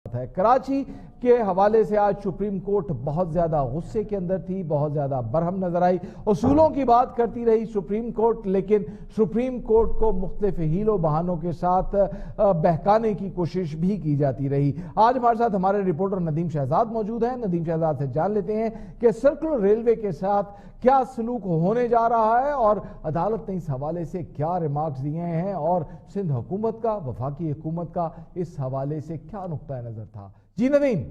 ہے کراچی کے حوالے سے آج سپریم کورٹ بہت زیادہ غصے کے اندر تھی، بہت زیادہ برہم نظر آئی۔ اصولوں کی بات کرتی رہی سپریم کورٹ، لیکن سپریم کورٹ کو مختلف ہیل و بہانوں کے ساتھ بہکانے کی کوشش بھی کی جاتی رہی۔ آج ہمارے ساتھ ہمارے رپورٹر ندیم شہزاد موجود ہیں۔ ندیم شہزاد سے جان لیتے ہیں کہ سرکلر ریلوے کے ساتھ کیا سلوک ہونے جا رہا ہے اور عدالت نے اس حوالے سے کیا ریمارکس دیے ہیں، اور سندھ حکومت کا، وفاقی حکومت کا اس حوالے سے کیا نقطہ نظر تھا۔ جی ندیم۔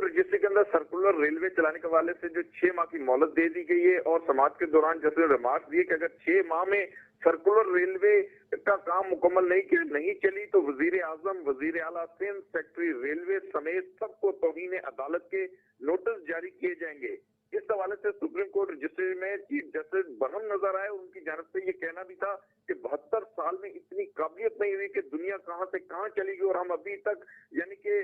رجسٹری کے اندر سرکولر ریلوے چلانے کے حوالے سے جو 6 ماہ کی مہلت دے دی گئی ہے، اور سماعت کے دوران جیسے ریمارکس دیے کہ اگر 6 ماہ میں سرکولر ریلوے کا کام مکمل نہیں چلی تو وزیر اعظم، وزیر اعلیٰ سندھ، سیکرٹری ریلوے سمیت سب کو توہین عدالت کے نوٹس جاری کیے جائیں گے۔ اس حوالے سے سپریم کورٹ رجسٹری میں چیف جسٹس برہم نظر آئے۔ ان کی جانب سے یہ کہنا بھی تھا کہ 72 سال میں اتنی قابلیت نہیں ہوئی کہ دنیا کہاں سے کہاں چلی گئی، اور ہم ابھی تک یعنی کہ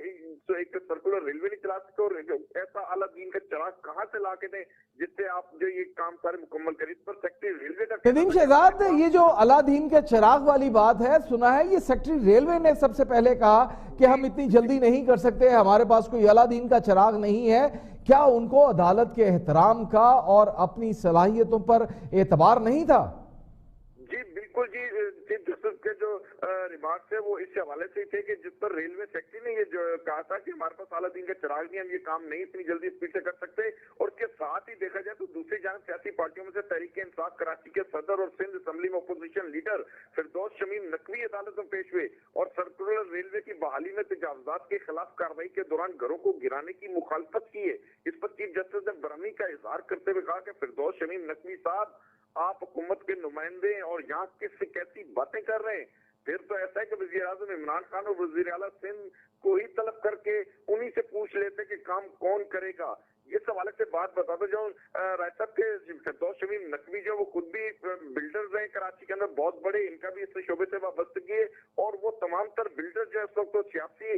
ایک سرکولر ریلوے نہیں چلا سکتے، اور ایسا اعلیٰ دین کا چراغ کہاں سے لا کے دیں جس سے آپ جو یہ کام سارے مکمل کریں۔ اس پر سیکرٹری ریلوے کا ندیم شہزاد، یہ جو اعلیٰ دین کے چراغ والی بات ہے، سنا ہے یہ سیکرٹری ریلوے نے سب سے پہلے کہا کہ ہم اتنی جلدی نہیں کر سکتے، ہمارے پاس کوئی اعلیٰ دین کا چراغ نہیں ہے۔ کیا ان کو عدالت کے احترام کا اور اپنی صلاحیتوں پر اعتبار نہیں تھا؟ جی بالکل جی، چیف جسٹس کے جو ریمارکس ہے وہ اس حوالے سے تھے کہ جس پر ریلوے سیکرٹری نے یہ جو کہا تھا کہ ہمارے پاس اعلیٰ دین کا چراغ نہیں، ہم یہ کام نہیں اتنی جلدی اسپیڈ سے کر سکتے۔ اور اس کے ساتھ ہی دیکھا جائے تو دوسری جانب سیاسی پارٹیوں میں سے تحریک انصاف کراچی کے صدر اور سندھ اسمبلی میں اپوزیشن لیڈر فردوس شمیم نقوی عدالت میں پیش ہوئے، اور سرکولر ریلوے کی بحالی میں تجاوزات کے خلاف کارروائی کے دوران گھروں کو گرانے کی مخالفت کی ہے۔ اس پر چیف جسٹس نے برہمی کا اظہار کرتے ہوئے کہا کہ فردوس شمیم نقوی صاحب، آپ حکومت کے نمائندے ہیں اور یہاں کیسی باتیں کر رہے ہیں؟ پھر تو ایسا ہے کہ وزیر اعظم عمران خان اور وزیر اعلیٰ سندھ کو ہی طلب کر کے انہی سے پوچھ لیتے کہ کام کون کرے گا۔ اس حوالے سے بات بتاتا جاؤں، رائے صاحب کے فردوس شمیم نقوی جو وہ خود بھی بلڈرز ہیں کراچی کے اندر بہت بڑے، ان کا بھی اس شعبے سے وابستگی ہے، اور وہ تمام تر بلڈر جو ہے اس وقت تو سیاسی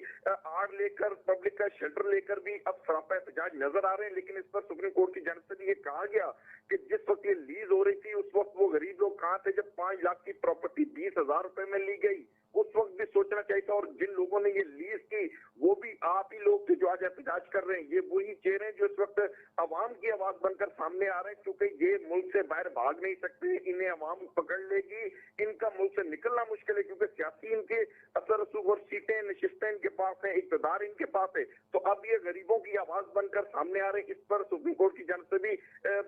آڑ لے کر، پبلک کا شیلٹر لے کر بھی اب سراپا احتجاج نظر آ رہے ہیں۔ لیکن اس پر سپریم کورٹ کی جانب سے بھی یہ کہا گیا کہ جس وقت یہ لیز ہو رہی تھی اس وقت وہ غریب لوگ کہاں تھے جب 5 لاکھ کی پراپرٹی 20,000 روپے میں لی گئی؟ اس وقت بھی سوچنا چاہیے تھا۔ اور جن لوگوں نے یہ لیز کی وہ بھی آپ ہی لوگ تھے جو آج احتجاج کر رہے ہیں۔ یہ وہی چہرے ہیں جو اس وقت عوام کی آواز بن کر سامنے آ رہے ہیں، کیونکہ یہ ملک سے باہر بھاگ نہیں سکتے، انہیں عوام پکڑ لے گی، ان کا ملک سے نکلنا مشکل ہے، کیونکہ سیاسی ان کے اثر رسوخ اور سیٹیں، نشستیں ان کے پاس ہیں، اقتدار ان کے پاس ہے۔ تو اب یہ غریبوں کی آواز بن کر سامنے آ رہے ہیں۔ اس پر سپریم کورٹ کی جانب سے بھی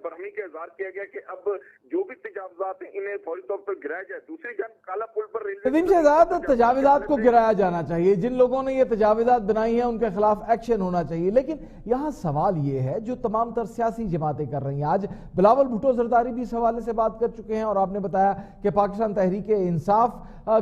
برہمی کا اظہار کیا گیا کہ اب جو بھی تجاوزات ہیں انہیں فوری طور پر گرایا جائے۔ دوسری جانب کالا پل پر ندیم شہزاد، تجاوزات کو گرایا جانا چاہیے، جن لوگوں نے یہ تجاوزات بنائی ہیں ان کے خلاف ایکشن ہونا چاہیے، لیکن یہاں سوال یہ ہے جو تمام تر سیاسی جماعتیں کر رہی ہیں۔ آج بلاول بھٹو زرداری بھی اس حوالے سے بات کر چکے ہیں، اور آپ نے بتایا کہ پاکستان تحریک انصاف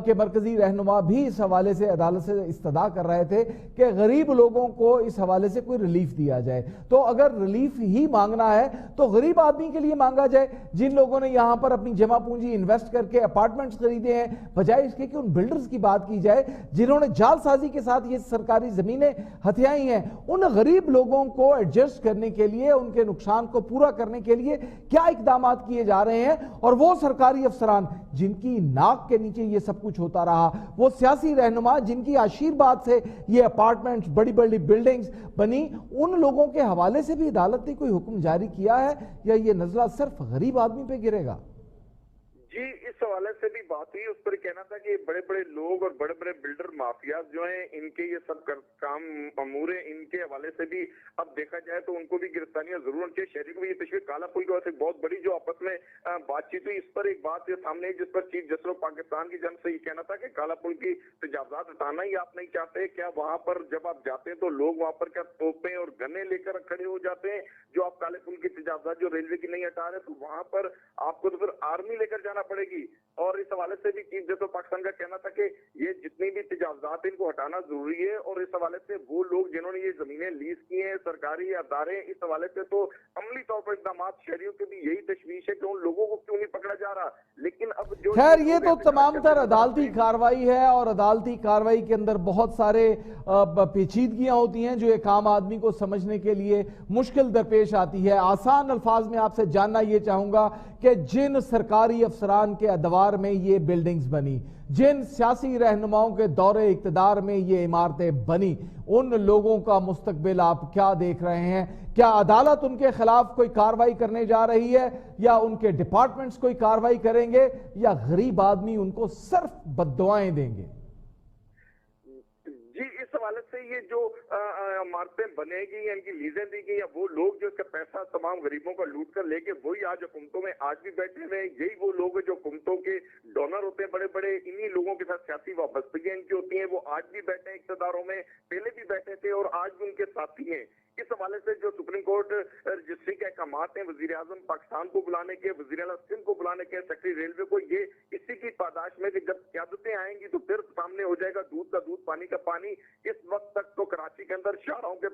کے مرکزی رہنما بھی اس حوالے سے عدالت سے استدعا کر رہے تھے کہ غریب لوگوں کو اس حوالے سے کوئی ریلیف دیا جائے۔ تو اگر ریلیف ہی مانگنا ہے تو غریب آدمی کے لیے مانگا جائے، جن لوگوں نے یہاں پر اپنی جمع پونجی انویسٹ کر کے اپارٹمنٹس خریدے ہیں، بجائے اس کے کہ ان بلڈرز کی بات کی جائے جنہوں نے جعل سازی کے ساتھ یہ سرکاری زمینیں ہتھیائی ہیں۔ ان غریب لوگوں کو ایڈجسٹ کرنے کے لیے، ان کے نقصان کو پورا کرنے کے لیے کیا اقدامات کیے جا رہے ہیں، اور وہ سرکاری افسران جن کی ناک کے نیچے یہ سب کچھ ہوتا رہا، وہ سیاسی رہنما جن کی آشیرواد سے یہ اپارٹمنٹس، بڑی بڑی بلڈنگز بنی، ان لوگوں کے حوالے سے بھی عدالت نے کوئی حکم جاری کیا ہے، یا یہ نزلہ صرف غریب آدمی پہ گرے گا؟ جی اس حوالے سے بھی بات ہوئی، اس پر کہنا تھا کہ بڑے بڑے لوگ اور بڑے بڑے بلڈر مافیاز جو ہیں ان کے یہ سب کام امور ہیں، ان کے حوالے سے بھی اب دیکھا جائے تو ان کو بھی گرفتاریاں ضرور ہونی چاہیے۔ شہری کو بھی یہ تشویش کالا پل کی وجہ سے بہت بڑی جو آپس میں بات چیت ہوئی، اس پر ایک بات یہ سامنے آئی جس پر چیف جسٹس آف پاکستان کی جانب سے یہ کہنا تھا کہ کالا پل کی تجاوزات ہٹانا ہی آپ نہیں چاہتے، کیا وہاں پر جب آپ جاتے ہیں تو لوگ وہاں پر کیا توپیں اور گنے لے کر کھڑے ہو جاتے ہیں جو آپ کالے پل کی تجاوزات جو ریلوے کی نہیں ہٹا رہے، تو وہاں پر آپ کو تو پھر آرمی لے کر جانا پڑے گی۔ اور اس حوالے سے بھی چیف جسٹس آف پاکستان کا کہنا تھا کہ یہ جتنی بھی تجاوزات ان کو ہٹانا ضروری ہے، اور اس حوالے سے وہ لوگ جنہوں نے یہ زمینیں لیز کی ہیں، سرکاری ادارے، اس حوالے سے تو عملی طور پر اقدامات، شہریوں کی بھی یہی تشویش ہے کہ ان لوگوں کو کیوں نہیں پکڑا جا رہا۔ لیکن اب جو خیر یہ تو تمام تر عدالتی کارروائی ہے، اور عدالتی کارروائی کے اندر بہت سارے پیچیدگیاں ہوتی ہیں جو ایک عام آدمی کو سمجھنے کے لیے مشکل درپیش آتی ہے۔ آسان الفاظ میں آپ سے جاننا یہ چاہوں گا کہ جن سرکاری افسران کے ادوار میں یہ بلڈنگز بنی، جن سیاسی رہنماؤں کے دور اقتدار میں یہ عمارتیں بنی، ان لوگوں کا مستقبل آپ کیا دیکھ رہے ہیں؟ کیا عدالت ان کے خلاف کوئی کارروائی کرنے جا رہی ہے، یا ان کے ڈپارٹمنٹس کوئی کارروائی کریں گے، یا غریب آدمی ان کو صرف بد دعائیں دیں گے؟ جی اس حوالے سے یہ جو عمارتیں بنے گی یا ان کی لیزیں دی گئی یا وہ لوگ جو اس کا پیسہ تمام غریبوں کا لوٹ کر لے کے وہی آج حکومتوں میں آج بھی بیٹھے ہوئے ہیں، یہی وہ لوگ جو حکومتوں کے ڈونر ہوتے ہیں بڑے بڑے، انہی لوگوں کے ساتھ سیاسی وابستگیاں ان کی ہوتی ہیں، وہ آج بھی بیٹھے ہیں اقتداروں میں، پہلے بھی بیٹھے تھے اور آج بھی ان کے ساتھی ہیں۔ اس حوالے سے جو سپریم کورٹ رجسٹری کے احکامات ہیں وزیر اعظم پاکستان کو بلانے کے، وزیر اعلیٰ سندھ کو بلانے کے، سیکرٹری ریلوے کو، یہ اسی کی پاداش میں کہ جب قیادتیں آئیں گی تو پھر سامنے ہو جائے گا دودھ کا دودھ پانی کا پانی۔ اس وقت تک تو کراچی کے اندر شاہراہوں کے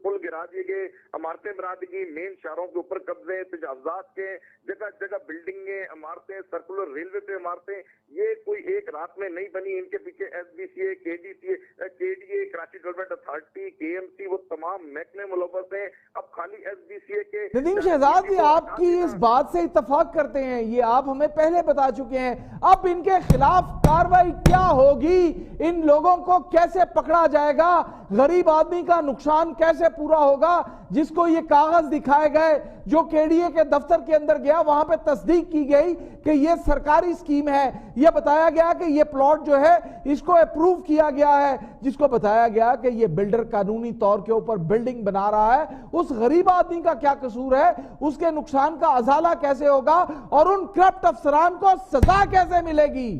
پل گرا دیے گئے، عمارتیں گرا دی گئی، مین شاہراہوں کے اوپر قبضے، تجاوزات کے، جگہ جگہ بلڈنگیں، عمارتیں، سرکولر ریلوے پہ عمارتیں، یہ کوئی ایک رات میں نہیں بنی۔ ان کے پیچھے ایس بی سی اے، کے D A, Karachi development authority, کے ایم سی، وہ تمام محکمے ملوث ہیں۔ اب خالی ایس بی سی اے کے ندیم شہزاد، یہ آپ کی اس بات سے اتفاق کرتے ہیں، یہ آپ ہمیں پہلے بتا چکے ہیں، اب ان کے خلاف کارروائی کیا ہوگی؟ ان لوگوں کو کیسے پکڑا جائے گا؟ غریب آدمی کا نقصان کیسے پورا ہوگا؟ جس کو یہ کاغذ دکھائے گئے، جو کے ڈی اے کے دفتر کے اندر گیا، وہاں پہ تصدیق کی گئی کہ یہ سرکاری اسکیم ہے، یہ بتایا گیا کہ یہ پلاٹ جو ہے اس کو اپروو کیا گیا ہے، جس کو بتایا گیا کہ یہ بلڈر قانونی طور کے اوپر بلڈنگ بنا رہا ہے، اس غریب آدمی کا کیا قصور ہے؟ اس کے نقصان کا ازالہ کیسے ہوگا اور ان کرپٹ افسران کو سزا کیسے ملے گی؟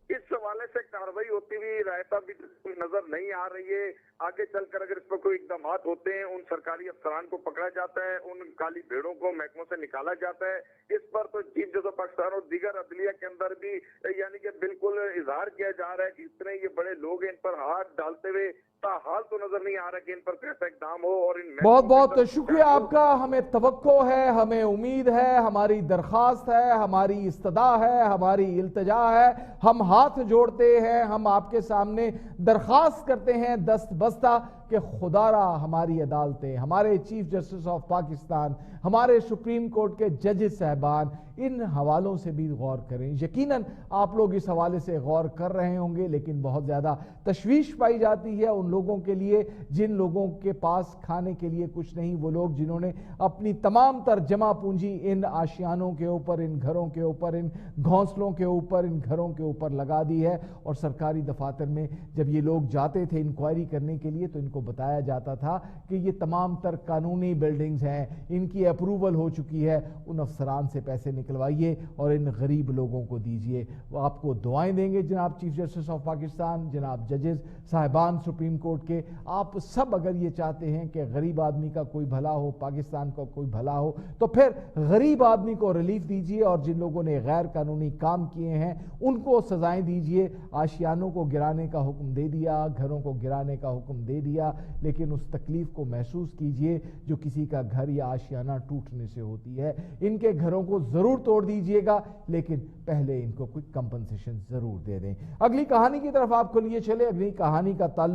اس حوالے سے کارروائی ہوتی ہوئی رائتا بھی نظر نہیں آ رہی ہے۔ آگے چل کر اگر اس پر کوئی اقدامات ہوتے ہیں، ان سرکاری افسران کو پکڑا جاتا ہے، ان کالی بھیڑوں کو محکموں سے نکالا جاتا ہے، اس پر تو چیف جسٹس پاکستان اور دیگر عدلیہ کے اندر بھی یعنی کہ بالکل اظہار کیا جا رہا ہے کہ اتنے یہ بڑے لوگ ہیں، ان پر ہاتھ ڈالتے ہوئے حال تو نظر نہیں آ رہا کہ ان پر کیسا اقدام ہو۔ اور ان بہت بہت شکریہ آپ کا، ہمیں توقع ہے، ہمیں امید ہے، ہماری درخواست ہے، ہماری استدعا ہے، ہماری التجا ہے، ہم ہاتھ جوڑتے ہیں، ہم آپ کے سامنے درخواست کرتے ہیں دست بستہ کہ خدا را ہماری عدالتیں، ہمارے چیف جسٹس آف پاکستان، ہمارے سپریم کورٹ کے ججز صاحبان ان حوالوں سے بھی غور کریں۔ یقیناً آپ لوگ اس حوالے سے غور کر رہے ہوں گے، لیکن بہت زیادہ تشویش پائی جاتی ہے ان لوگوں کے لیے جن لوگوں کے پاس کھانے کے لیے کچھ نہیں، وہ لوگ جنہوں نے اپنی تمام تر جمع پونجی ان آشیانوں کے اوپر، ان گھروں کے اوپر، ان گھونسلوں کے اوپر، ان گھروں کے اوپر لگا دی ہے۔ اور سرکاری دفاتر میں جب یہ لوگ جاتے تھے انکوائری کرنے کے لیے تو ان کو بتایا جاتا تھا کہ یہ تمام تر قانونی بلڈنگز ہیں، ان کی اپروول ہو چکی ہے، ان افسران سے پیسے نکلوائیے اور ان غریب لوگوں کو دیجئے۔ وہ آپ کو دعائیں دیں گے جناب چیف جسٹس آف پاکستان، جناب ججز صاحبان سپریم کورٹ کے، آپ سب اگر یہ چاہتے ہیں کہ غریب آدمی کا کوئی بھلا ہو، پاکستان کا کوئی بھلا ہو، تو پھر غریب آدمی کو ریلیف دیجئے، اور جن لوگوں نے غیر قانونی کام کیے ہیں ان کو سزائیں دیجئے۔ آشیانوں کو گرانے کا حکم دے دیا، گھروں کو گرانے کا حکم دے دیا، لیکن اس تکلیف کو محسوس کیجئے جو کسی کا گھر یا آشیانہ ٹوٹنے سے ہوتی ہے۔ ان کے گھروں کو ضرور توڑ دیجئے گا، لیکن پہلے ان کو کوئی کمپنسیشن ضرور دے دیں۔ اگلی کہانی کی طرف آپ کو لیے چلے۔ اگلی کہانی کا تعلق